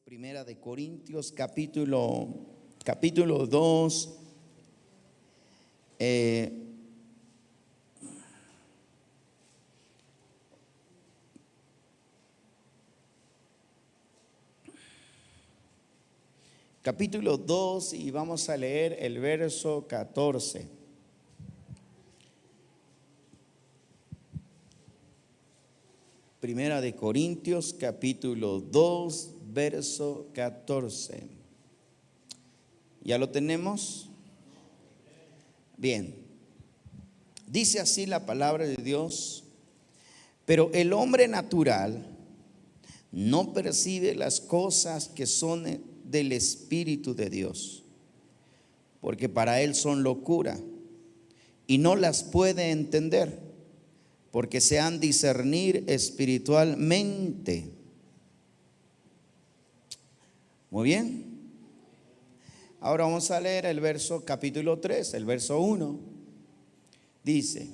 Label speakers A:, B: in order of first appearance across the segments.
A: Primera de Corintios, capítulo 2. Capítulo 2 y vamos a leer el verso 14. Primera de Corintios, capítulo 2, verso 14. ¿Ya lo tenemos? Bien. Dice así la palabra de Dios: pero el hombre natural no percibe las cosas que son del Espíritu de Dios, porque para él son locura y no las puede entender, porque se han discernir espiritualmente. Muy bien. Ahora vamos a leer el verso capítulo 3, el verso 1. Dice: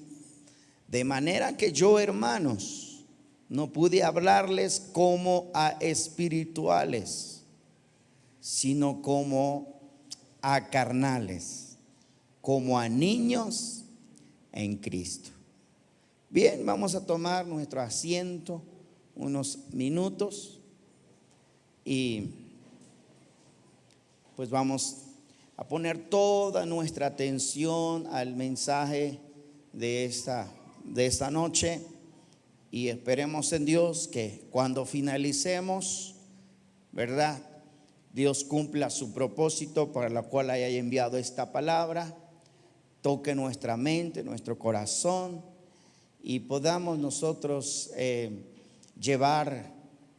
A: de manera que yo, hermanos, no pude hablarles como a espirituales, sino como a carnales, como a niños en Cristo. Bien, vamos a tomar nuestro asiento unos minutos y pues vamos a poner toda nuestra atención al mensaje de esta noche, y esperemos en Dios que cuando finalicemos, ¿verdad?, Dios cumpla su propósito para la cual haya enviado esta palabra, toque nuestra mente, nuestro corazón, y podamos nosotros llevar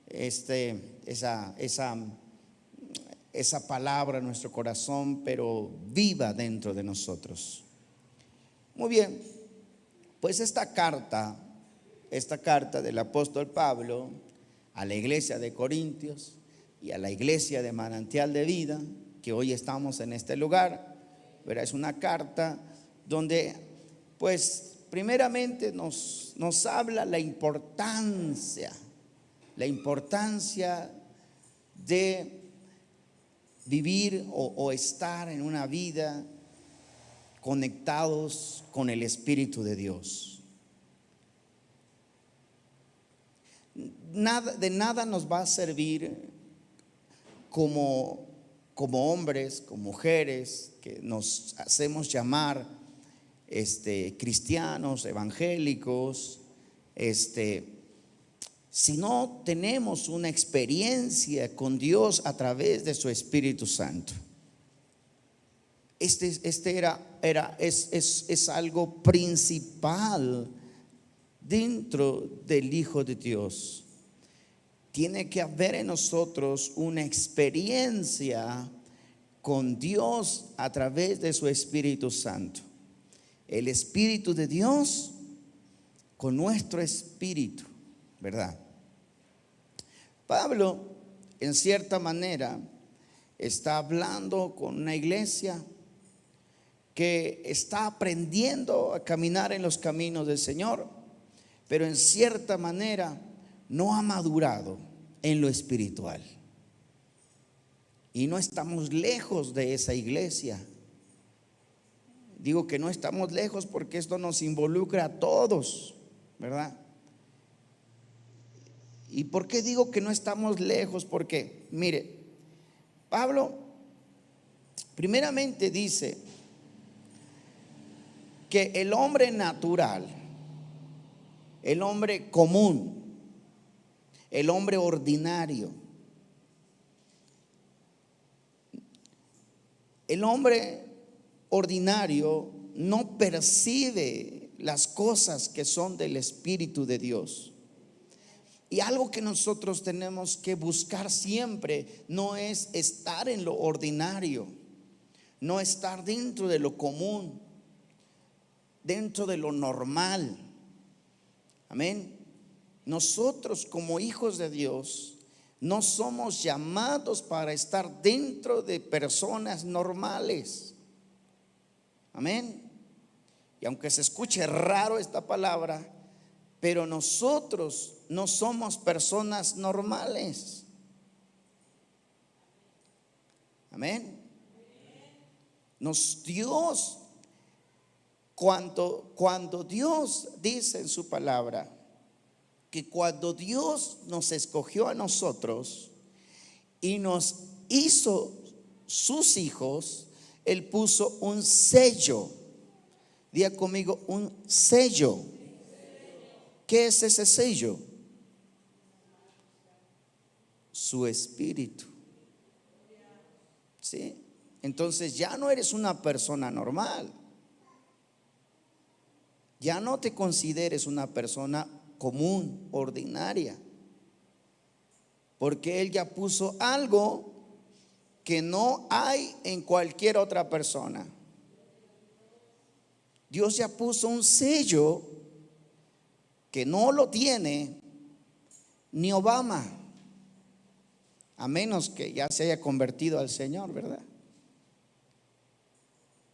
A: esa palabra a nuestro corazón, pero viva dentro de nosotros. Muy bien, pues esta carta del apóstol Pablo a la iglesia de Corintios y a la iglesia de Manantial de Vida, que hoy estamos en este lugar, ¿verdad? Es una carta donde pues primeramente nos habla la importancia de vivir o estar en una vida conectados con el Espíritu de Dios. De nada nos va a servir como hombres, como mujeres que nos hacemos llamar cristianos, evangélicos, si no tenemos una experiencia con Dios a través de su Espíritu Santo. Es algo principal dentro del Hijo de Dios. Tiene que haber en nosotros una experiencia con Dios a través de su Espíritu Santo. El Espíritu de Dios con nuestro espíritu, ¿verdad? Pablo, en cierta manera, está hablando con una iglesia que está aprendiendo a caminar en los caminos del Señor, pero en cierta manera no ha madurado en lo espiritual. Y no estamos lejos de esa iglesia. Digo que no estamos lejos porque esto nos involucra a todos, ¿verdad? ¿Y por qué digo que no estamos lejos? Porque, mire, Pablo primeramente dice que el hombre natural, el hombre común, el hombre ordinario, el hombre ordinario no percibe las cosas que son del Espíritu de Dios. Y algo que nosotros tenemos que buscar siempre no es estar en lo ordinario, no estar dentro de lo común, dentro de lo normal. Amén. Nosotros como hijos de Dios no somos llamados para estar dentro de personas normales. Amén. Y aunque se escuche raro esta palabra, pero nosotros no somos personas normales. Amén. Dios, cuando Dios dice en su palabra que cuando Dios nos escogió a nosotros y nos hizo sus hijos, Él puso un sello. Diga conmigo, un sello. ¿Qué es ese sello? Su espíritu. ¿Sí? Entonces ya no eres una persona normal. Ya no te consideres una persona común, ordinaria. Porque Él ya puso algo que no hay en cualquier otra persona. Dios ya puso un sello que no lo tiene ni Obama, a menos que ya se haya convertido al Señor, ¿verdad?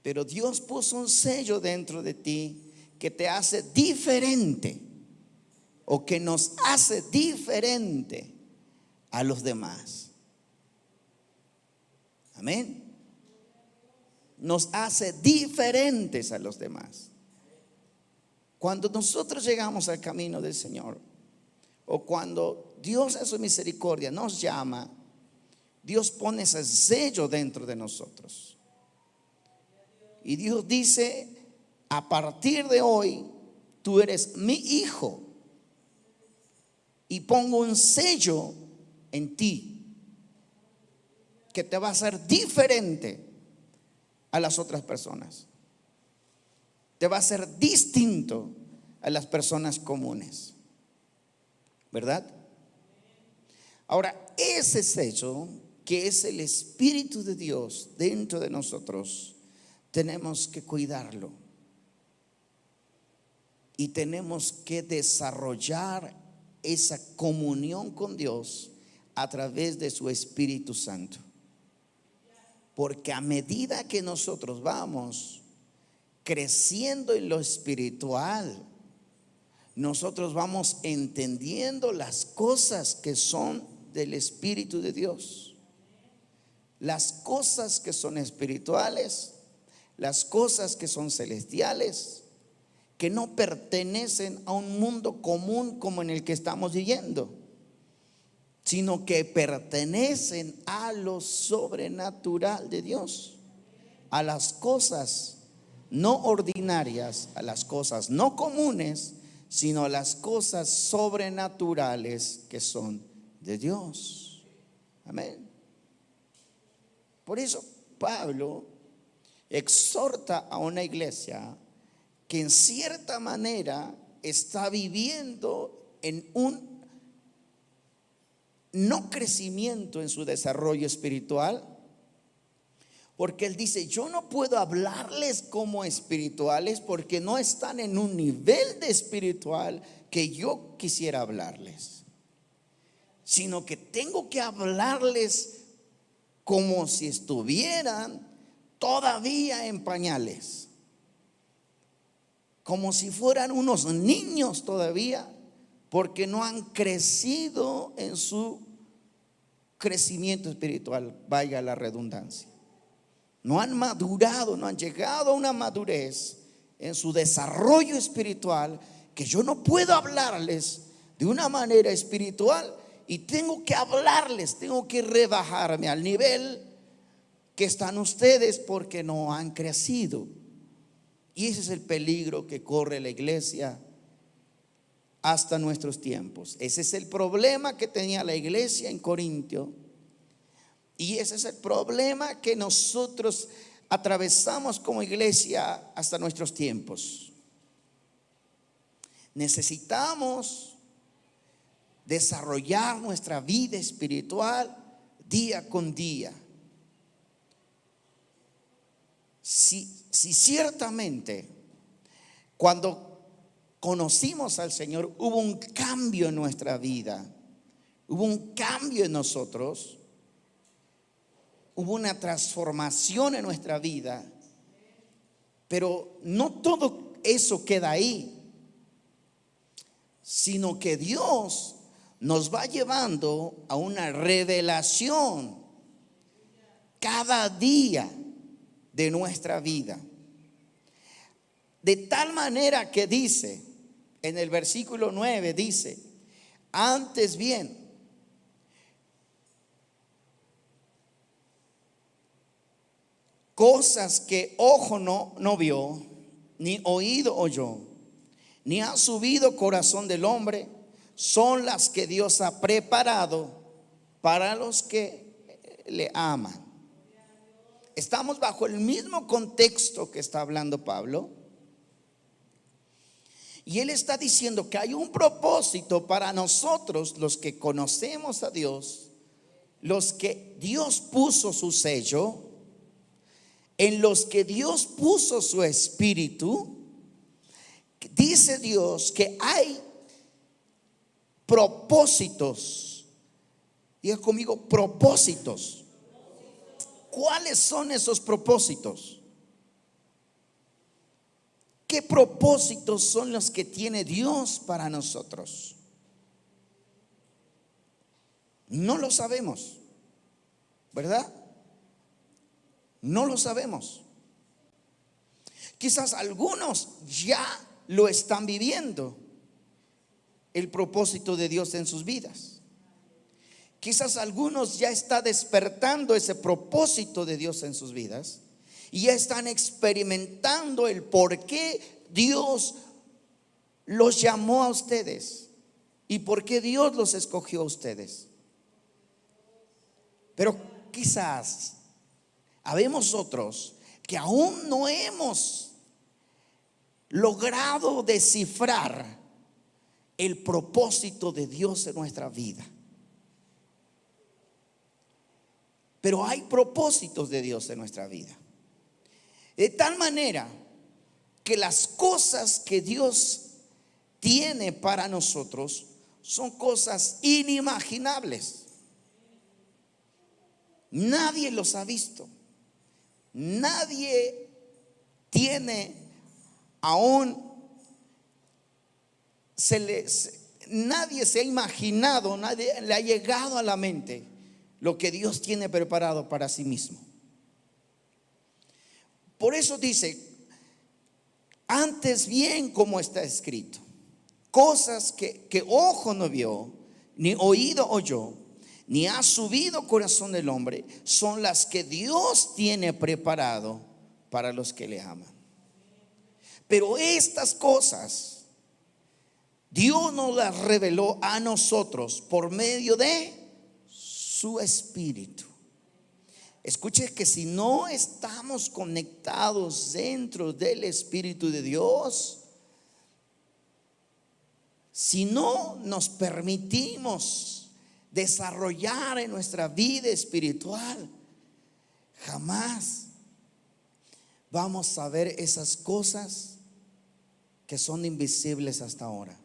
A: Pero Dios puso un sello dentro de ti que te hace diferente, o que nos hace diferente a los demás. Amén. Nos hace diferentes a los demás. Cuando nosotros llegamos al camino del Señor, o cuando Dios en su misericordia nos llama, Dios pone ese sello dentro de nosotros. Y Dios dice: a partir de hoy, tú eres mi hijo. Y pongo un sello en ti que te va a hacer diferente a las otras personas. Te va a hacer distinto a las personas comunes, ¿verdad? Ahora, ese sello, que es el Espíritu de Dios dentro de nosotros, tenemos que cuidarlo. Y tenemos que desarrollar esa comunión con Dios a través de su Espíritu Santo. Porque a medida que nosotros vamos creciendo en lo espiritual, nosotros vamos entendiendo las cosas que son del Espíritu de Dios. Las cosas que son espirituales, las cosas que son celestiales, que no pertenecen a un mundo común como en el que estamos viviendo, sino que pertenecen a lo sobrenatural de Dios, a las cosas no ordinarias, a las cosas no comunes, sino a las cosas sobrenaturales que son de Dios. Amén. Por eso Pablo exhorta a una iglesia que en cierta manera está viviendo en un no crecimiento en su desarrollo espiritual, porque él dice: yo no puedo hablarles como espirituales porque no están en un nivel de espiritual que yo quisiera hablarles, sino que tengo que hablarles como si estuvieran todavía en pañales, como si fueran unos niños todavía, porque no han crecido en su crecimiento espiritual, vaya la redundancia. No han madurado, no han llegado a una madurez en su desarrollo espiritual, que yo no puedo hablarles de una manera espiritual y tengo que hablarles, tengo que rebajarme al nivel que están ustedes porque no han crecido. Y ese es el peligro que corre la iglesia hasta nuestros tiempos. Ese es el problema que tenía la iglesia en Corintio, y ese es el problema que nosotros atravesamos como iglesia hasta nuestros tiempos. Necesitamos desarrollar nuestra vida espiritual día con día. Si ciertamente cuando conocimos al Señor hubo un cambio en nuestra vida, hubo un cambio en nosotros, hubo una transformación en nuestra vida, pero no todo eso queda ahí, sino que Dios nos va llevando a una revelación cada día de nuestra vida. De tal manera que dice, en el versículo 9 dice, antes bien, cosas que ojo no vio, ni oído oyó, ni ha subido corazón del hombre, son las que Dios ha preparado para los que le aman. Estamos bajo el mismo contexto que está hablando Pablo. Y él está diciendo que hay un propósito para nosotros, los que conocemos a Dios, los que Dios puso su sello, en los que Dios puso su espíritu. Dice Dios que hay propósitos. Diga conmigo, propósitos. ¿Cuáles son esos propósitos? ¿Qué propósitos son los que tiene Dios para nosotros? No lo sabemos, ¿verdad? No lo sabemos. Quizás algunos ya lo están viviendo, el propósito de Dios en sus vidas. Quizás algunos ya está despertando ese propósito de Dios en sus vidas y ya están experimentando el por qué Dios los llamó a ustedes y por qué Dios los escogió a ustedes. Pero quizás habemos otros que aún no hemos logrado descifrar el propósito de Dios en nuestra vida. Pero hay propósitos de Dios en nuestra vida. De tal manera que las cosas que Dios tiene para nosotros son cosas inimaginables. Nadie los ha visto. Nadie tiene aún, nadie se ha imaginado, nadie le ha llegado a la mente lo que Dios tiene preparado para sí mismo. Por eso dice, antes bien como está escrito, cosas que ojo no vio, ni oído oyó, ni ha subido corazón del hombre, son las que Dios tiene preparado para los que le aman. Pero estas cosas Dios nos las reveló a nosotros por medio de su espíritu. Escuche que si no estamos conectados dentro del Espíritu de Dios, si no nos permitimos desarrollar en nuestra vida espiritual, jamás vamos a ver esas cosas que son invisibles hasta ahora.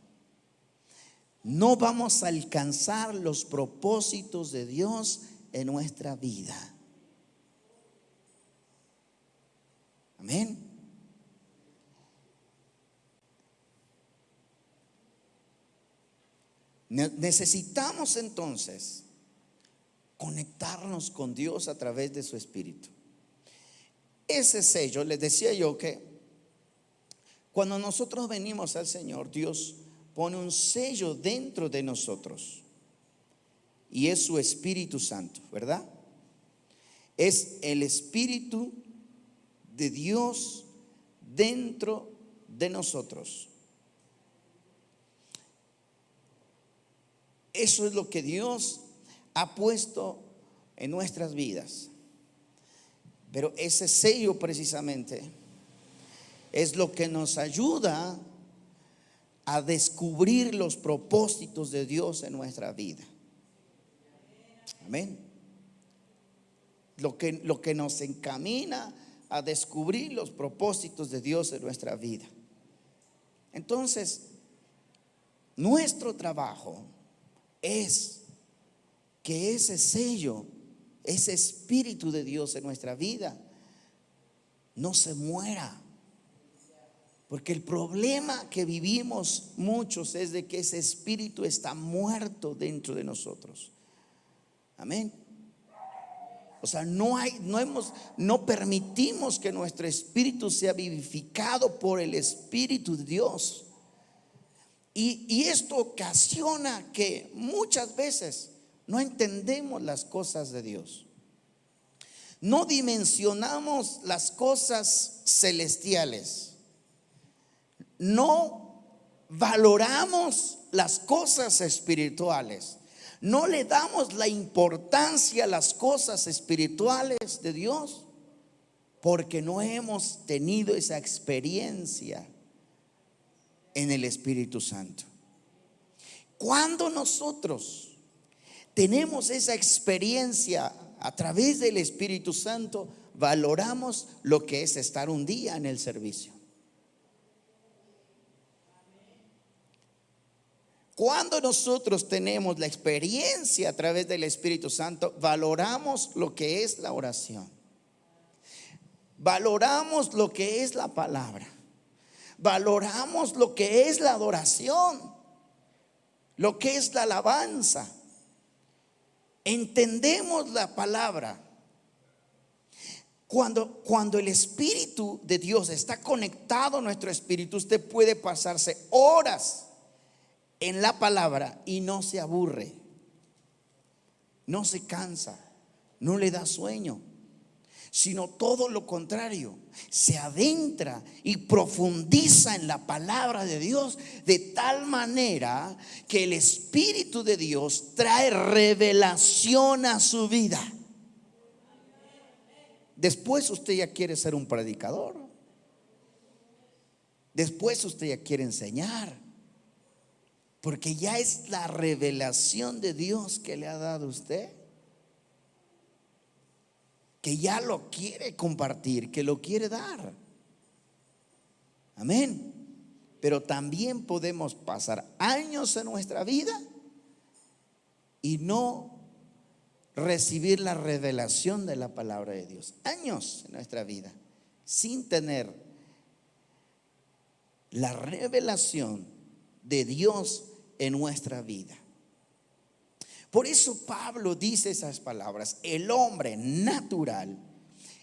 A: No vamos a alcanzar los propósitos de Dios en nuestra vida. Amén. Necesitamos entonces conectarnos con Dios a través de su espíritu. Ese sello, les decía yo que cuando nosotros venimos al Señor, Dios pone un sello dentro de nosotros y es su Espíritu Santo, ¿verdad? Es el Espíritu de Dios dentro de nosotros. Eso es lo que Dios ha puesto en nuestras vidas. Pero ese sello precisamente es lo que nos ayuda a descubrir los propósitos de Dios en nuestra vida. Amén. Lo que nos encamina a descubrir los propósitos de Dios en nuestra vida. Entonces, nuestro trabajo es que ese sello, ese Espíritu de Dios en nuestra vida no se muera. Porque el problema que vivimos muchos es de que ese espíritu está muerto dentro de nosotros. Amén. O sea, no permitimos que nuestro espíritu sea vivificado por el Espíritu de Dios. Y esto ocasiona que muchas veces no entendemos las cosas de Dios. No dimensionamos las cosas celestiales. No valoramos las cosas espirituales. No le damos la importancia a las cosas espirituales de Dios porque no hemos tenido esa experiencia en el Espíritu Santo. Cuando nosotros tenemos esa experiencia a través del Espíritu Santo, valoramos lo que es estar un día en el servicio. Cuando nosotros tenemos la experiencia a través del Espíritu Santo, valoramos lo que es la oración. Valoramos lo que es la palabra. Valoramos lo que es la adoración, lo que es la alabanza. Entendemos la palabra. Cuando el Espíritu de Dios está conectado a nuestro espíritu, usted puede pasarse horas en la palabra y no se aburre, no se cansa, no le da sueño, sino todo lo contrario, se adentra y profundiza en la palabra de Dios de tal manera que el Espíritu de Dios trae revelación a su vida. Después usted ya quiere ser un predicador, después usted ya quiere enseñar, porque ya es la revelación de Dios que le ha dado a usted, que ya lo quiere compartir, que lo quiere dar. Amén. Pero también podemos pasar años en nuestra vida y no recibir la revelación de la palabra de Dios. Años en nuestra vida sin tener la revelación de Dios en nuestra vida. Por eso Pablo dice esas palabras: el hombre natural,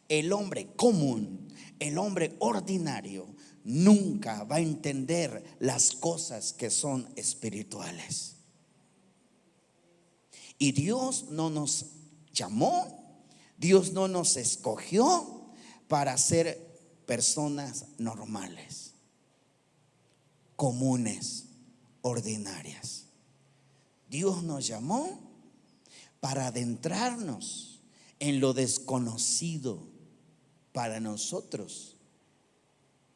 A: el hombre común, el hombre ordinario nunca va a entender las cosas que son espirituales. Y Dios no nos llamó, Dios no nos escogió para ser personas normales, comunes, ordinarias. Dios nos llamó para adentrarnos en lo desconocido para nosotros,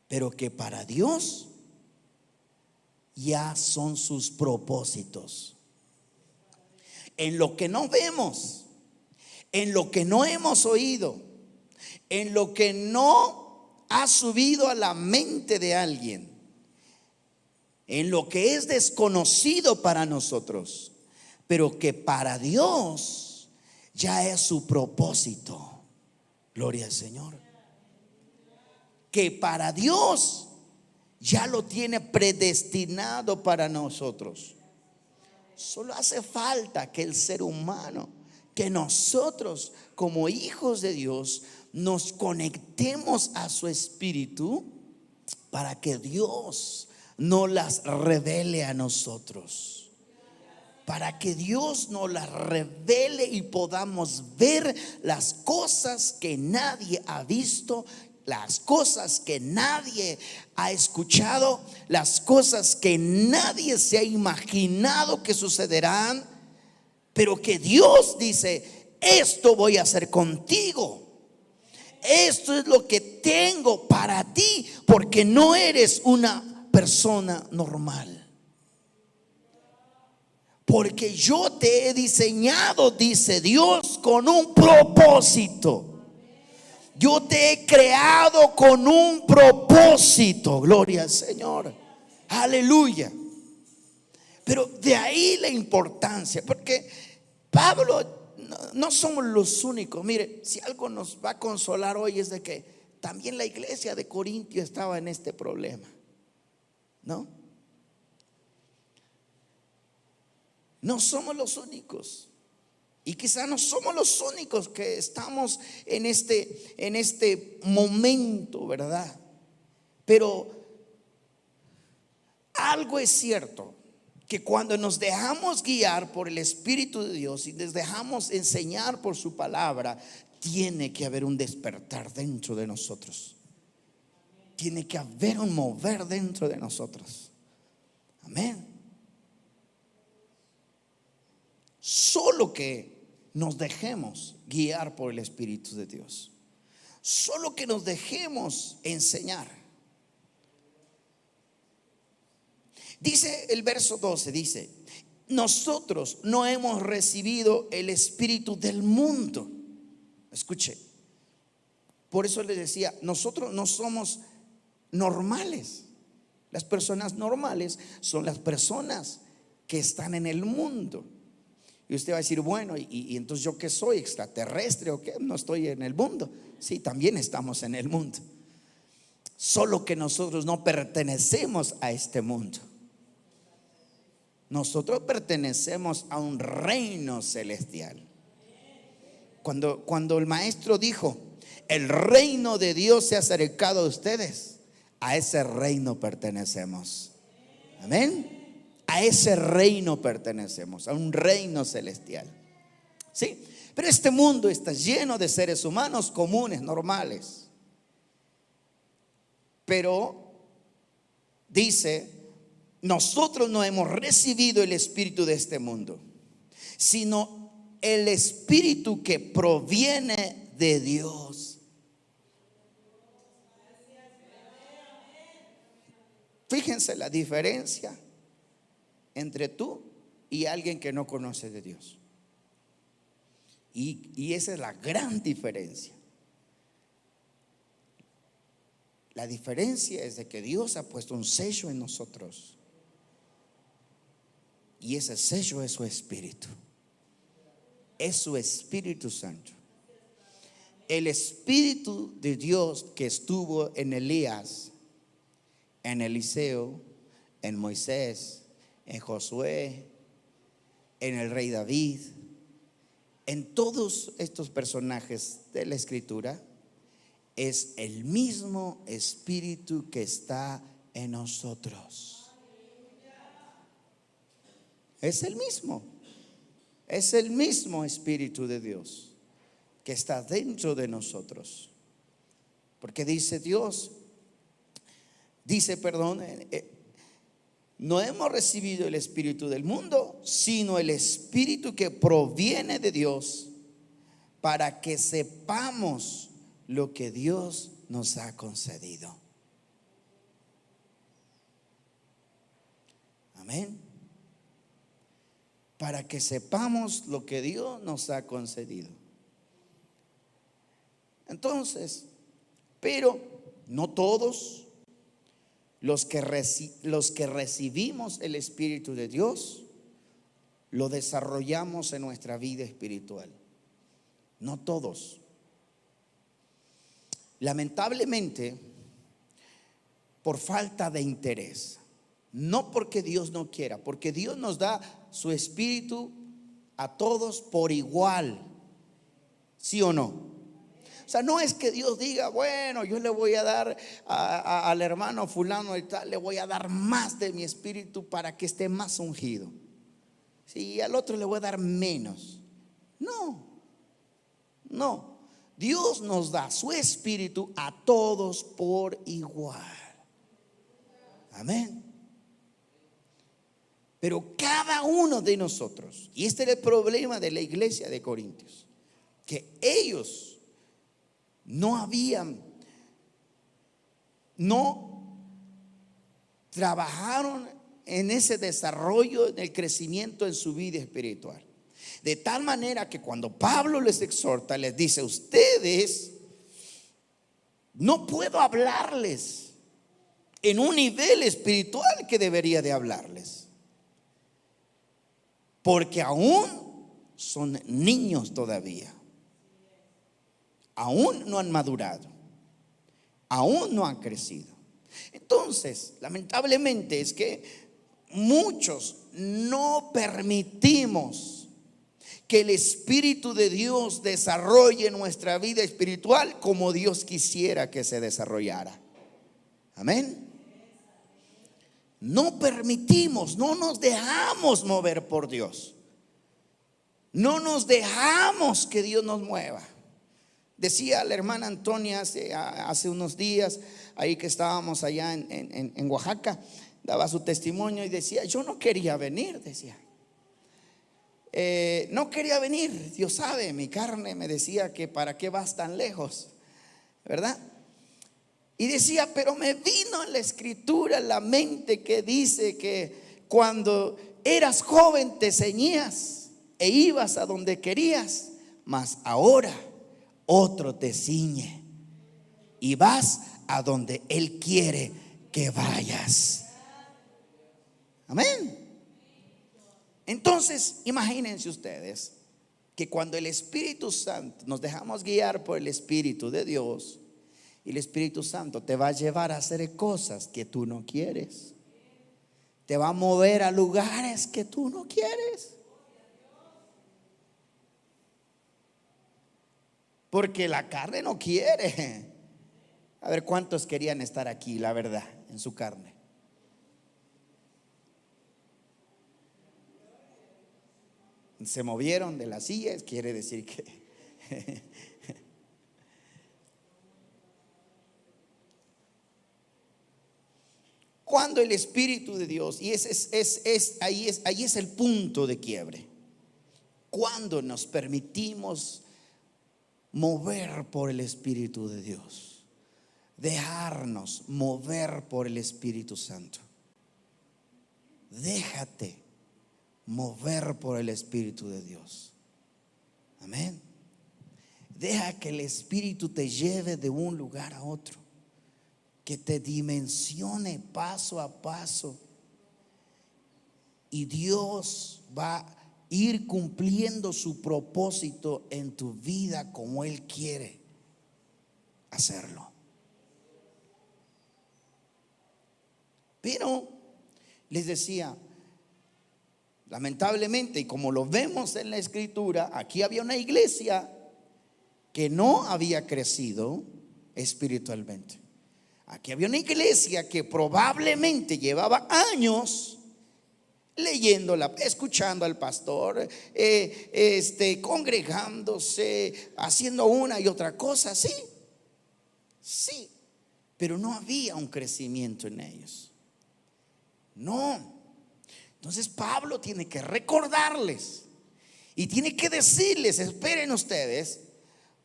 A: pero que para Dios ya son sus propósitos. En lo que no vemos, en lo que no hemos oído, en lo que no ha subido a la mente de alguien, en lo que es desconocido para nosotros, pero que para Dios ya es su propósito. Gloria al Señor. Que para Dios ya lo tiene predestinado para nosotros. Solo hace falta que el ser humano, que nosotros como hijos de Dios nos conectemos a su espíritu para que Dios no las revele a nosotros, para que Dios nos las revele y podamos ver las cosas que nadie ha visto, las cosas que nadie ha escuchado, las cosas que nadie se ha imaginado que sucederán, pero que Dios dice: esto voy a hacer contigo, esto es lo que tengo para ti, porque no eres una persona normal, porque yo te he diseñado, dice Dios, con un propósito. Yo te he creado con un propósito. Gloria al Señor. Aleluya. Pero de ahí la importancia, porque Pablo, no somos los únicos. Mire, si algo nos va a consolar hoy es de que también la iglesia de Corintio estaba en este problema, ¿no? No somos los únicos. Y quizá no somos los únicos que estamos en este momento, ¿verdad? Pero algo es cierto, que cuando nos dejamos guiar por el Espíritu de Dios y nos dejamos enseñar por su palabra, tiene que haber un despertar dentro de nosotros. Tiene que haber un mover dentro de nosotros. Amén. Solo que nos dejemos guiar por el Espíritu de Dios. Solo que nos dejemos enseñar. Dice el verso 12, dice: nosotros no hemos recibido el espíritu del mundo. Escuche, por eso les decía, nosotros no somos normales. Las personas normales son las personas que están en el mundo. Y usted va a decir, bueno, ¿y entonces yo qué soy? ¿Extraterrestre o qué? No estoy en el mundo. Sí, también estamos en el mundo. Solo que nosotros no pertenecemos a este mundo. Nosotros pertenecemos a un reino celestial. Cuando el maestro dijo, el reino de Dios se ha acercado a ustedes, a ese reino pertenecemos. Amén. A ese reino pertenecemos, a un reino celestial. Sí, pero este mundo está lleno de seres humanos comunes, normales. Pero dice, nosotros no hemos recibido el espíritu de este mundo, sino el espíritu que proviene de Dios. Fíjense la diferencia entre tú y alguien que no conoce de Dios. Y esa es la gran diferencia. La diferencia es de que Dios ha puesto un sello en nosotros. Y ese sello es su Espíritu. Es su Espíritu Santo. El Espíritu de Dios que estuvo en Elías, en Eliseo, en Moisés, en Josué, en el rey David, en todos estos personajes de la Escritura, es el mismo Espíritu que está en nosotros. Es el mismo. Es el mismo Espíritu de Dios que está dentro de nosotros. Porque dice Dios, no hemos recibido el espíritu del mundo, sino el Espíritu que proviene de Dios, para que sepamos lo que Dios nos ha concedido. Amén. Para que sepamos lo que Dios nos ha concedido. Entonces, pero no todos los que recibimos el Espíritu de Dios lo desarrollamos en nuestra vida espiritual. No todos. Lamentablemente, por falta de interés. No porque Dios no quiera, porque Dios nos da su Espíritu a todos por igual. ¿Sí o no? O sea, no es que Dios diga, bueno, yo le voy a dar al hermano fulano y tal, le voy a dar más de mi espíritu para que esté más ungido. Sí, al otro le voy a dar menos. No. Dios nos da su espíritu a todos por igual. Amén. Pero cada uno de nosotros, y este era el problema de la iglesia de Corintios, que ellos no trabajaron en ese desarrollo, en el crecimiento en su vida espiritual. De tal manera que cuando Pablo les exhorta, les dice, ustedes, no puedo hablarles en un nivel espiritual que debería de hablarles, porque aún son niños todavía. Aún no han madurado, aún no han crecido. Entonces, lamentablemente es que muchos no permitimos que el Espíritu de Dios desarrolle nuestra vida espiritual como Dios quisiera que se desarrollara. Amén. No permitimos, no nos dejamos mover por Dios. No nos dejamos que Dios nos mueva. Decía la hermana Antonia hace unos días, ahí que estábamos allá en Oaxaca, daba su testimonio y decía: yo no quería venir, decía. No quería venir, Dios sabe, mi carne me decía que para qué vas tan lejos, ¿verdad? Y decía, pero me vino en la escritura, en la mente, que dice que cuando eras joven te ceñías e ibas a donde querías, mas ahora otro te ciñe y vas a donde Él quiere que vayas. Amén. Entonces, imagínense ustedes que cuando el Espíritu Santo, nos dejamos guiar por el Espíritu de Dios, y el Espíritu Santo te va a llevar a hacer cosas que tú no quieres, te va a mover a lugares que tú no quieres, porque la carne no quiere. A ver, ¿cuántos querían estar aquí, la verdad, en su carne? Se movieron de las sillas, quiere decir que cuando el Espíritu de Dios, y ahí es el punto de quiebre, cuando nos permitimos mover por el Espíritu de Dios, dejarnos mover por el Espíritu Santo. Déjate mover por el Espíritu de Dios. Amén. Deja que el Espíritu te lleve de un lugar a otro, que te dimensione paso a paso, y Dios va a ir cumpliendo su propósito en tu vida como Él quiere hacerlo. Pero les decía, lamentablemente, y como lo vemos en la escritura, aquí había una iglesia que no había crecido espiritualmente. Aquí había una iglesia que probablemente llevaba años leyéndola, escuchando al pastor, congregándose, haciendo una y otra cosa, sí, pero no había un crecimiento en ellos. No. Entonces Pablo tiene que recordarles y tiene que decirles: esperen ustedes,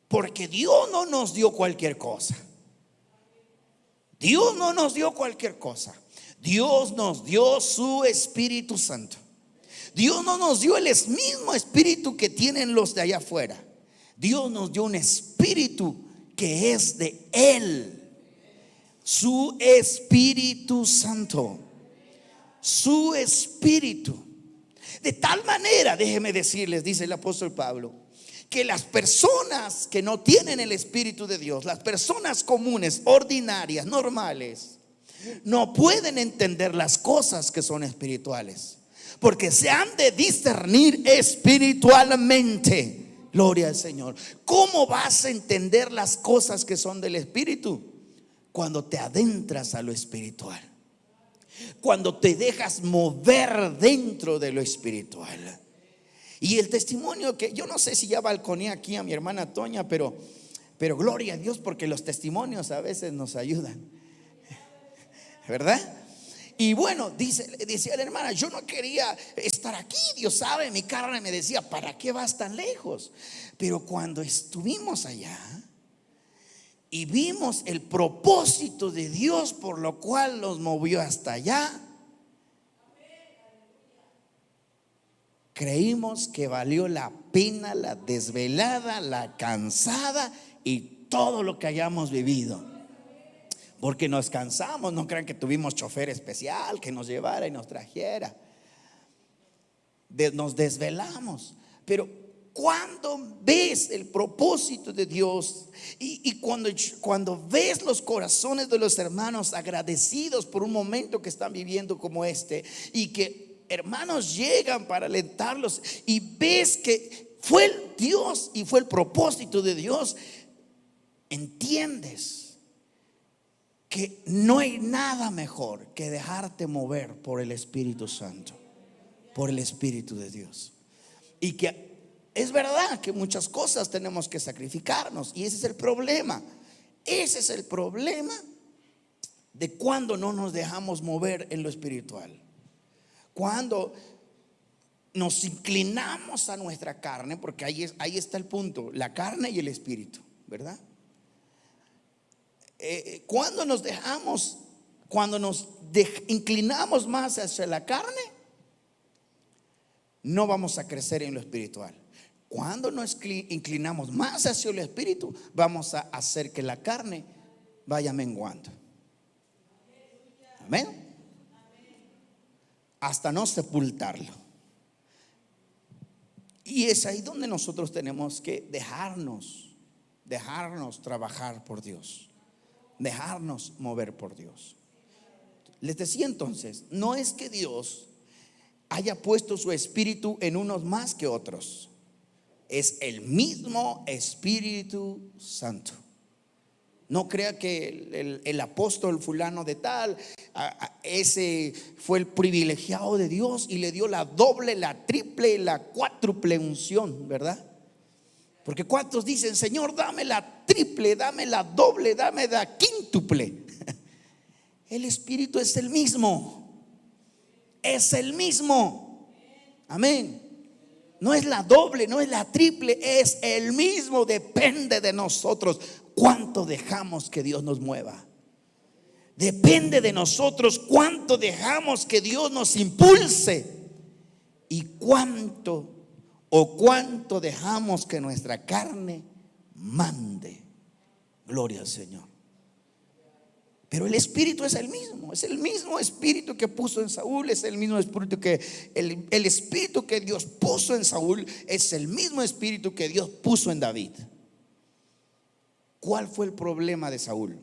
A: porque Dios no nos dio cualquier cosa. Dios no nos dio cualquier cosa. Dios nos dio su Espíritu Santo. Dios no nos dio el mismo espíritu que tienen los de allá afuera. Dios nos dio un espíritu que es de Él, su Espíritu Santo. Su espíritu. De tal manera, déjeme decirles, dice el apóstol Pablo, que las personas que no tienen el Espíritu de Dios, las personas comunes, ordinarias, normales, no pueden entender las cosas que son espirituales, porque se han de discernir espiritualmente. Gloria al Señor. ¿Cómo vas a entender las cosas que son del Espíritu? Cuando te adentras a lo espiritual, cuando te dejas mover dentro de lo espiritual. Y el testimonio que yo no sé si ya balconé aquí a mi hermana Toña, pero gloria a Dios, porque los testimonios a veces nos ayudan, ¿verdad? Y bueno, decía la hermana: yo no quería estar aquí, Dios sabe, mi carne me decía: ¿para qué vas tan lejos? Pero cuando estuvimos allá y vimos el propósito de Dios por lo cual nos movió hasta allá, creímos que valió la pena la desvelada, la cansada y todo lo que hayamos vivido. Porque nos cansamos, no crean que tuvimos chofer especial que nos llevara y nos trajera. Nos desvelamos. Pero cuando ves el propósito de Dios y cuando ves los corazones de los hermanos agradecidos por un momento que están viviendo como este, y que hermanos llegan para alentarlos, y ves que fue el Dios y fue el propósito de Dios, entiendes que no hay nada mejor que dejarte mover por el Espíritu Santo, por el Espíritu de Dios. Y que es verdad que muchas cosas tenemos que sacrificarnos, y ese es el problema. Ese es el problema de cuando no nos dejamos mover en lo espiritual. Cuando nos inclinamos a nuestra carne, porque ahí está el punto, la carne y el espíritu, ¿verdad? Cuando nos dejamos, cuando nos inclinamos más hacia la carne, no vamos a crecer en lo espiritual. Cuando nos inclinamos más hacia el espíritu, vamos a hacer que la carne vaya menguando. Amén. Hasta no sepultarlo. Y es ahí donde nosotros tenemos que dejarnos trabajar por Dios, dejarnos mover por Dios. Les decía entonces, no es que Dios haya puesto su espíritu en unos más que otros. Es el mismo Espíritu Santo. No crea que el apóstol fulano de tal, ese fue el privilegiado de Dios y le dio la doble, la triple, la cuádruple unción, ¿verdad? Porque ¿cuántos dicen: Señor, dame la triple, dame la doble, dame la quíntuple? El Espíritu es el mismo. Es el mismo. Amén. No es la doble, no es la triple, es el mismo. Depende de nosotros cuánto dejamos que Dios nos mueva. Depende de nosotros cuánto dejamos que Dios nos impulse y cuánto dejamos que nuestra carne mande. Gloria al Señor. Pero el espíritu es el mismo espíritu que puso en Saúl, es el mismo espíritu que el espíritu que Dios puso en Saúl, es el mismo espíritu que Dios puso en David. ¿Cuál fue el problema de Saúl?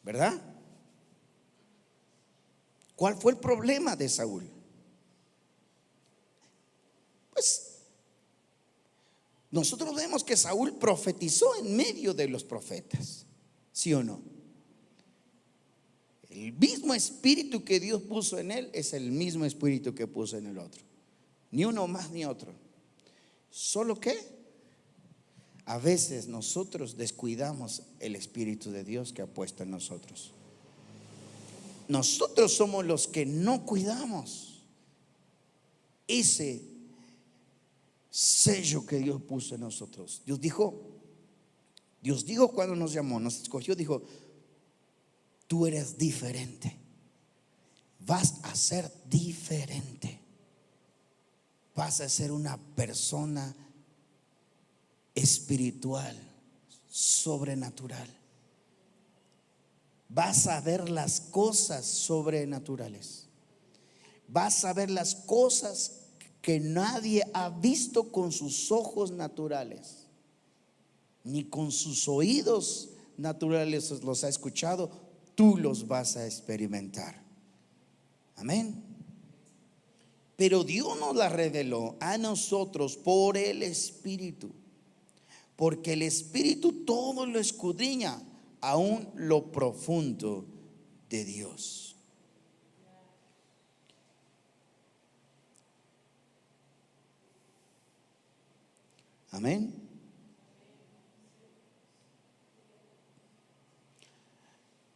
A: ¿Verdad? ¿Cuál fue el problema de Saúl? Pues nosotros vemos que Saúl profetizó en medio de los profetas, ¿sí o no? El mismo espíritu que Dios puso en él es el mismo espíritu que puso en el otro. Ni uno más ni otro. Solo que a veces nosotros descuidamos el Espíritu de Dios que ha puesto en nosotros. Nosotros somos los que no cuidamos ese sello que Dios puso en nosotros. Dios dijo cuando nos llamó, nos escogió, dijo: tú eres diferente, vas a ser diferente, vas a ser una persona espiritual, sobrenatural, vas a ver las cosas sobrenaturales, vas a ver las cosas que nadie ha visto con sus ojos naturales, ni con sus oídos naturales los ha escuchado. Tú los vas a experimentar. Amén. Pero Dios nos la reveló a nosotros por el Espíritu, porque el Espíritu todo lo escudriña, aún lo profundo de Dios. Amén.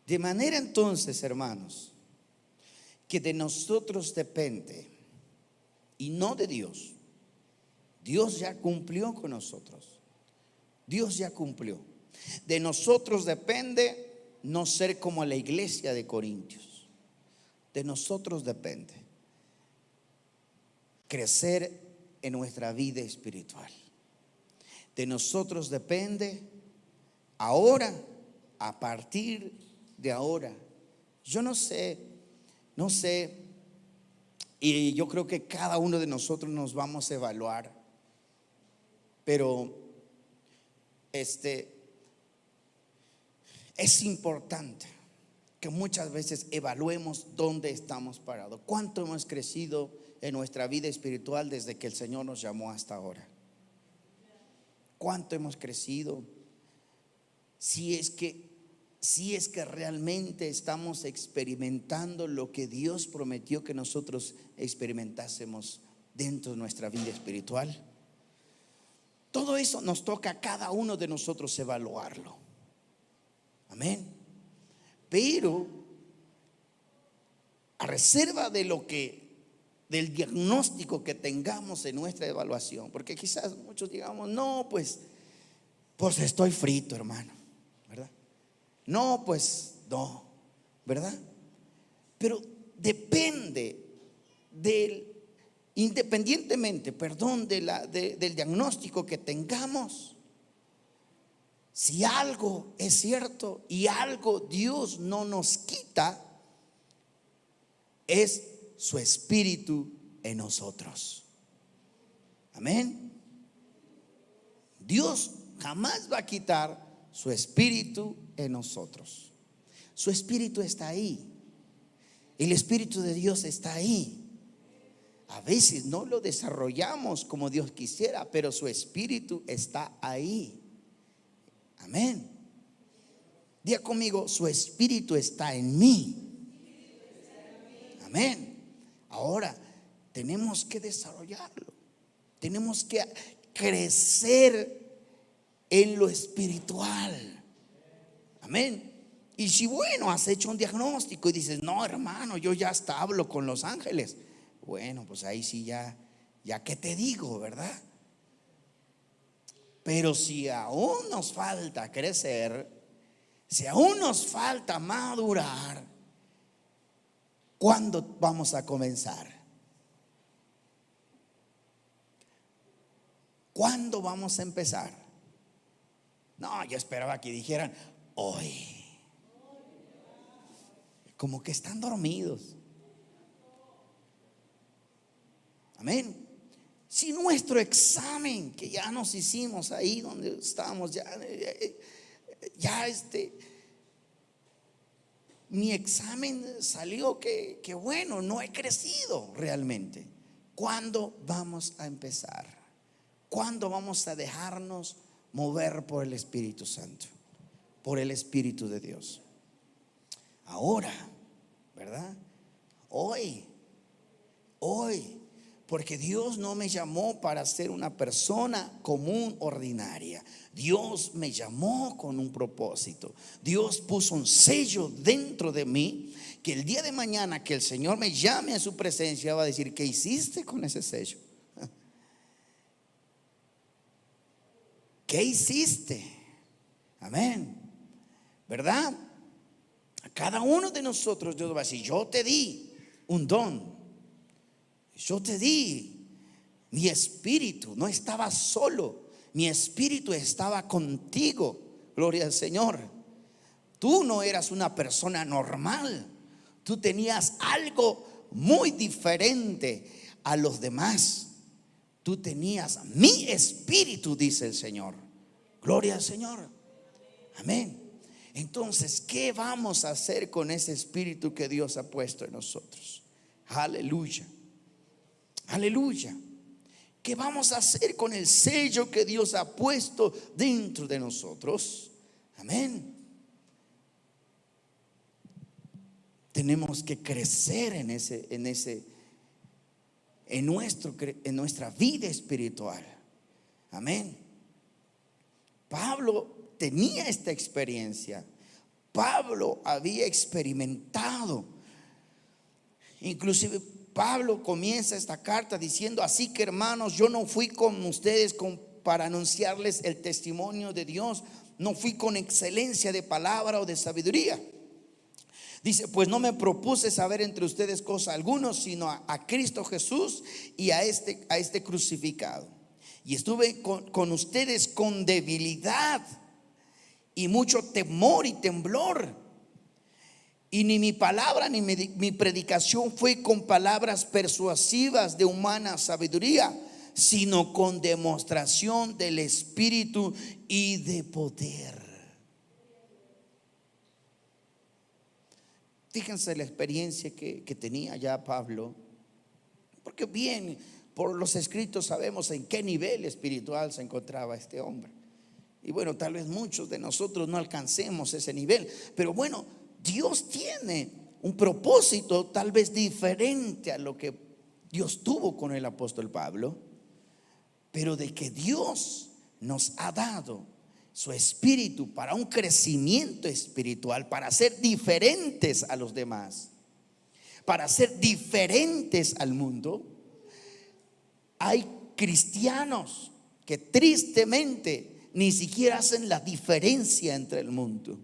A: De manera entonces, hermanos, que de nosotros depende y no de Dios. Dios ya cumplió con nosotros. Dios ya cumplió. De nosotros depende no ser como la iglesia de Corintios. De nosotros depende crecer en nuestra vida espiritual. De nosotros depende ahora, a partir de ahora. Yo no sé, y yo creo que cada uno de nosotros nos vamos a evaluar, pero es importante que muchas veces evaluemos dónde estamos parados, cuánto hemos crecido en nuestra vida espiritual desde que el Señor nos llamó hasta ahora? ¿Cuánto hemos crecido? Si es que realmente estamos experimentando lo que Dios prometió que nosotros experimentásemos dentro de nuestra vida espiritual. Todo eso nos toca a cada uno de nosotros evaluarlo. Amén. Pero a reserva de del diagnóstico que tengamos en nuestra evaluación, porque quizás muchos digamos, no, pues estoy frito, hermano, ¿verdad? No, pues no, ¿verdad? Pero depende independientemente, del diagnóstico que tengamos, si algo es cierto y algo Dios no nos quita, es su espíritu en nosotros. Amén. Dios jamás va a quitar su espíritu en nosotros. Su espíritu está ahí. El espíritu de Dios está ahí. A veces no lo desarrollamos como Dios quisiera, pero su espíritu está ahí. Amén. Diga conmigo, su espíritu está en mí. Amén. Ahora tenemos que desarrollarlo. Tenemos que crecer en lo espiritual. Amén. Y si has hecho un diagnóstico y dices, no, hermano, yo ya hasta hablo con los ángeles. Bueno, pues ahí sí ya qué te digo, ¿verdad? Pero si aún nos falta crecer, si aún nos falta madurar, ¿cuándo vamos a comenzar? ¿Cuándo vamos a empezar? No, yo esperaba que dijeran hoy. Como que están dormidos. Amén. Si nuestro examen que ya nos hicimos ahí donde estábamos, mi examen salió que bueno, no he crecido realmente. ¿Cuándo vamos a empezar? ¿Cuándo vamos a dejarnos mover por el Espíritu Santo? Por el Espíritu de Dios. Ahora, ¿verdad? Hoy. Porque Dios no me llamó para ser una persona común, ordinaria. Dios me llamó con un propósito. Dios puso un sello dentro de mí, que el día de mañana que el Señor me llame a su presencia va a decir, ¿qué hiciste con ese sello? ¿Qué hiciste? Amén. ¿Verdad? A cada uno de nosotros Dios va a decir, yo te di un don. Yo te di mi espíritu, no estaba solo, mi espíritu estaba contigo. Gloria al Señor. Tú no eras una persona normal, tú tenías algo muy diferente a los demás. Tú tenías mi espíritu, dice el Señor. Gloria al Señor. Amén. Entonces, ¿qué vamos a hacer con ese espíritu que Dios ha puesto en nosotros? Aleluya. Aleluya. ¿Qué vamos a hacer con el sello que Dios ha puesto dentro de nosotros? Amén. Tenemos que crecer en nuestra vida espiritual. Amén. Pablo tenía esta experiencia. Pablo había experimentado. Inclusive Pablo comienza esta carta diciendo, así que hermanos, yo no fui con ustedes para anunciarles el testimonio de Dios. No fui con excelencia de palabra o de sabiduría. Dice, pues no me propuse saber entre ustedes cosa alguna, sino a Cristo Jesús y a este crucificado. Y estuve con ustedes con debilidad y mucho temor y temblor. Y ni mi palabra ni mi predicación fue con palabras persuasivas de humana sabiduría, sino con demostración del Espíritu y de poder. Fíjense la experiencia que tenía ya Pablo. porque bien, por los escritos sabemos en qué nivel espiritual se encontraba este hombre. Y bueno, tal vez muchos de nosotros no alcancemos ese nivel, pero bueno, Dios tiene un propósito tal vez diferente a lo que Dios tuvo con el apóstol Pablo, pero de que Dios nos ha dado su espíritu para un crecimiento espiritual, para ser diferentes a los demás, para ser diferentes al mundo. Hay cristianos que tristemente ni siquiera hacen la diferencia entre el mundo.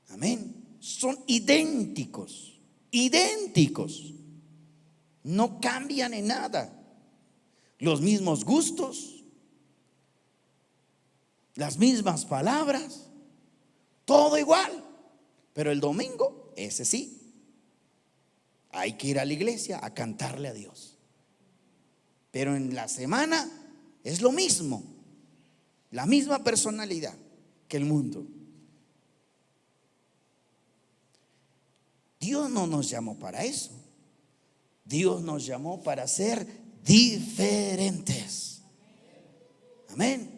A: Amén. Son idénticos, idénticos. No cambian en nada. Los mismos gustos, las mismas palabras, todo igual. Pero el domingo, ese sí, hay que ir a la iglesia a cantarle a Dios. Pero en la semana es lo mismo, la misma personalidad que el mundo. Dios no nos llamó para eso. Dios nos llamó para ser diferentes. Amén.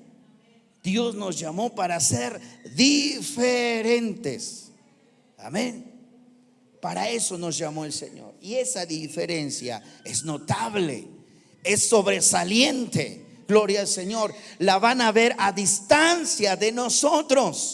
A: Dios nos llamó para ser diferentes. Amén. Para eso nos llamó el Señor. Y esa diferencia es notable, es sobresaliente. Gloria al Señor. La van a ver a distancia de nosotros.